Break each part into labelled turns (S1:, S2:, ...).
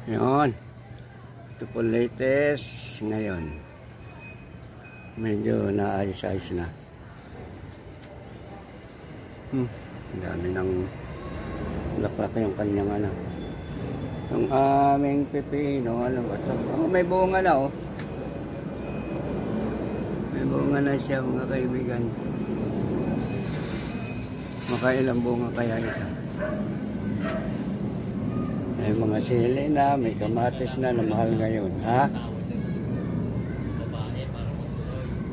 S1: Yun. Ito po latest ngayon. Medyo naayos-ayos na. Ang dami ng laklak yung kanyang ano. Yung aming pipino, ano ba ito? Oh, may bunga na oh. May bunga na siya mga kaibigan. Makailang bunga kaya ito. May mga sili na, may kamatis na mahal ngayon, ha?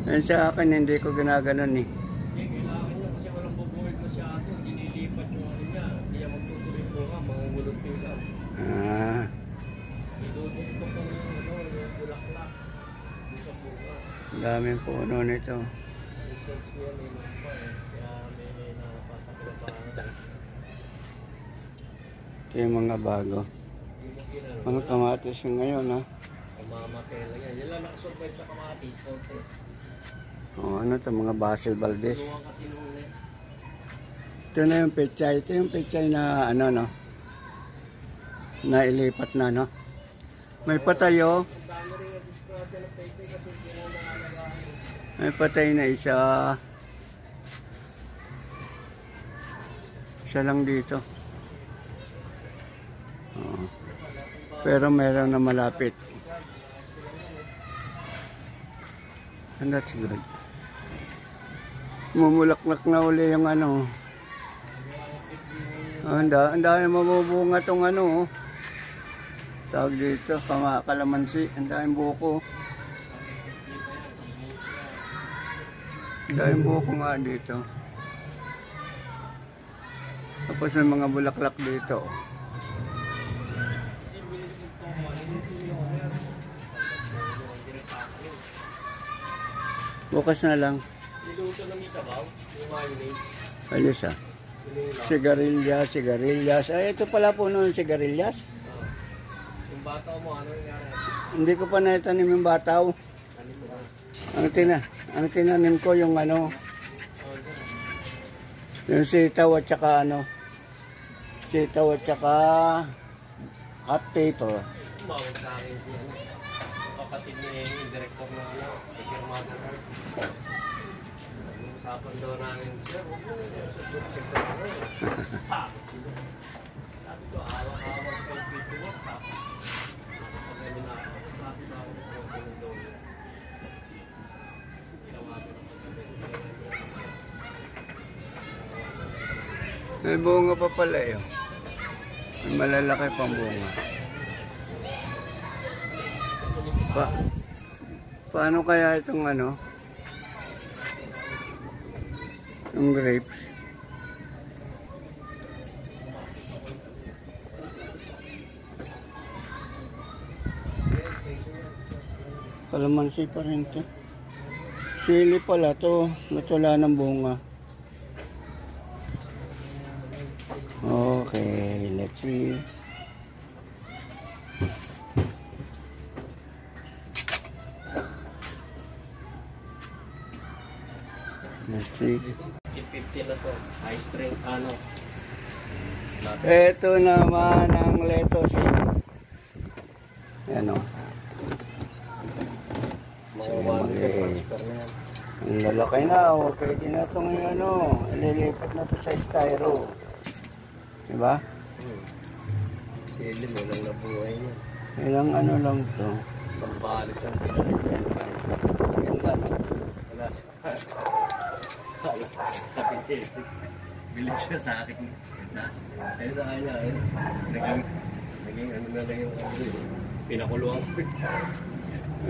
S1: Yan sa akin, hindi ko ginaganon eh.
S2: Kailangan niya kasi walang bubuhit masyado, dinilipat yung ano niya, hindi niya magtutuloy po ka, mangungulog po lang. Iduduktok ko yung yung bulaklak, yung sa bunga.
S1: Daming puno nito.
S2: Research ko yan kaya may napapakulabangan.
S1: Ito yung mga bago. Mga kamatis yung ngayon, ha?
S2: Mamamatay lang yan. Yan lang nakasurvive sa kamatis.
S1: O, ano ito? Mga Basil Valdez. Ito na yung pechay. Ito yung pechay na, ano, no? Nailipat na, no? May patayo. May patay na isa. Isa lang dito. Pero meron na malapit. And that's good. Mumulaklak na uli yung ano. Ang dami mabubunga tong ano. Tawag dito, kalamansi. Ang daming buko. Ang daming buko nga dito. Tapos may mga bulaklak dito. Bukas na lang.
S2: Niluto ng isabaw, yung mayonnaise.
S1: Ayos ah. Sigarilyas. Ay, ito pala po noon, sigarilyas.
S2: Yung bataw mo, ano nangyari?
S1: Hindi ko pa naitanim yung bataw. Ang tinanim ko yung ano. Yung sitaw at saka ano. Sitaw at saka hot pepper.
S2: Tumawag sa akin siya. Kapatid ni Amy, yung director na ano, firmado na. Usapan daw namin, sir, huwag mo check na ano. Sabi ko, hawak-hawak sa pito mo. Pagano na ako, sabi na ako ng konti ng doon. Ginawa ko ng pagkabi.
S1: May bunga pa pala yun. May malalaki pang bunga. Paano kaya itong ano? Yung grapes. Kalamansi pa rin ito. Sili pala ito. Natula ng bunga. Okay, let's see. Let's see.
S2: 50 na to, high strength ano.
S1: Ito naman ang lettuce. Yan o. Ang lalaki na o. Pwede na itong ano. Ililipat na ito sa styro. Diba?
S2: Sili mo lang nabuhay niya.
S1: Ilang ano lang ito.
S2: Sambalik lang.
S1: Ganda no?
S2: Wala siya. Kapitid. Bilig siya sa akin. Ayun sa kanya. Naging ano na lang yung pinakuluan ko.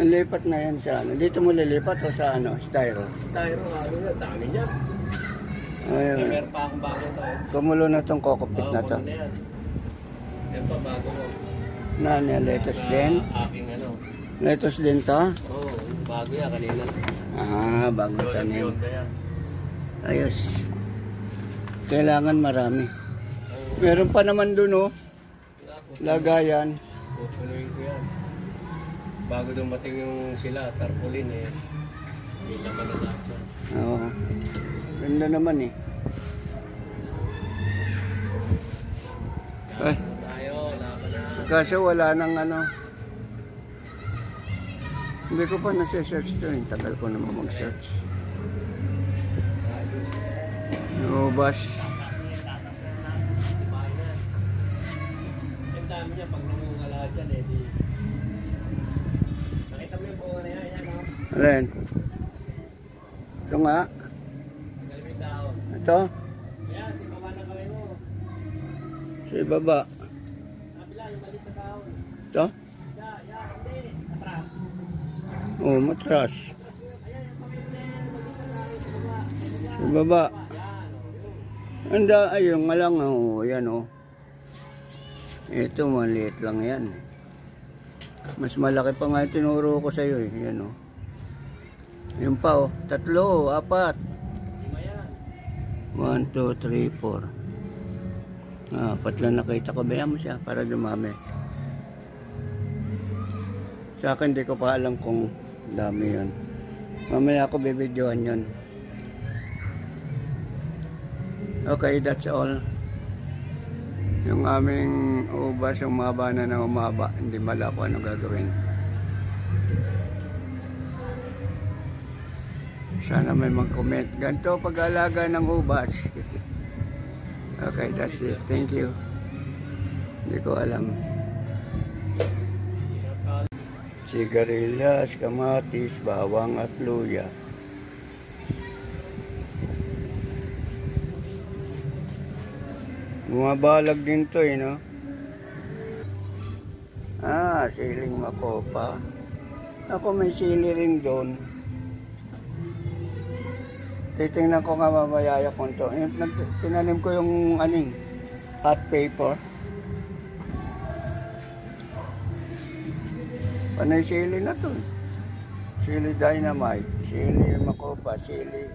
S1: Lipat na yan sa ano. Dito mo lilipat o sa ano? Styro.
S2: Styro, ano na, dami niya.
S1: Ayun.
S2: Meron pa akong bago to.
S1: Kumulo na itong kokopit na to.
S2: Yan. Yan pa bago mo.
S1: Lettuce din?
S2: Aking ano.
S1: Lettuce din to?
S2: Oo, bago yan kanina.
S1: Bago tanim.
S2: Yun, yan.
S1: Ayos. Kailangan marami. Meron pa naman dun oh. Lagayan.
S2: Pupunuin ko yan. Bago dumating yung sila, tarpaulin eh. Hindi naman na lahat.
S1: Oo. Ganda naman eh. Ay,
S2: Tayo, laban na.
S1: kaso wala nang ano. Hindi ko pa nasa-search to. Tagal ko naman mag-search. Ubas.
S2: Ang dami niya pag namungala dyan eh. Di... Nakita mo yung bunga na yan. Yan o.
S1: Alin? Ito nga.
S2: Tanggal mo yung dahon.
S1: Ito.
S2: Yan, si baba na kamay mo.
S1: Sa ibaba.
S2: Sabi lang, yung maliit na dahon.
S1: Ito.
S2: Isa, yan, hindi. Atras.
S1: Oh, matras.
S2: Ayan, yung kamay mo na yan. Maliit na dahon sa baba.
S1: Sa ibaba.
S2: Yan, o. Yun.
S1: Anda, ayun nga lang. Oh, yan oh. Ito, maliit lang yan. Mas malaki pa nga yung tinuro ko sa'yo eh. Yan oh. Yun pa oh. 3, 4.
S2: Lima yan.
S1: 1, 2, 3, 4. Apat lang nakita ko. Bayan mo siya para dumami. Sa akin, di ko pa alam kung dami yun. Mamaya ako bibidyohan yun. Okay, that's all. Yung aming ubas, yung umaba na umaba. Hindi mala ko ano gagawin. Sana may mag-comment. Ganito pag-alaga ng ubas. Okay, that's it. Thank you. Hindi ko alam. Sigarilyas, kamatis, bawang at luya. Bumabalag din to eh, no? Siling makopa. Ako may sili rin doon. Titingnan ko nga mamayaya kung to. Tinanim ko yung aning hot paper. Panay sili na to. Sili dynamite, sili makopa, sili.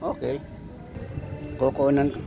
S1: Okay. Kukunan ko.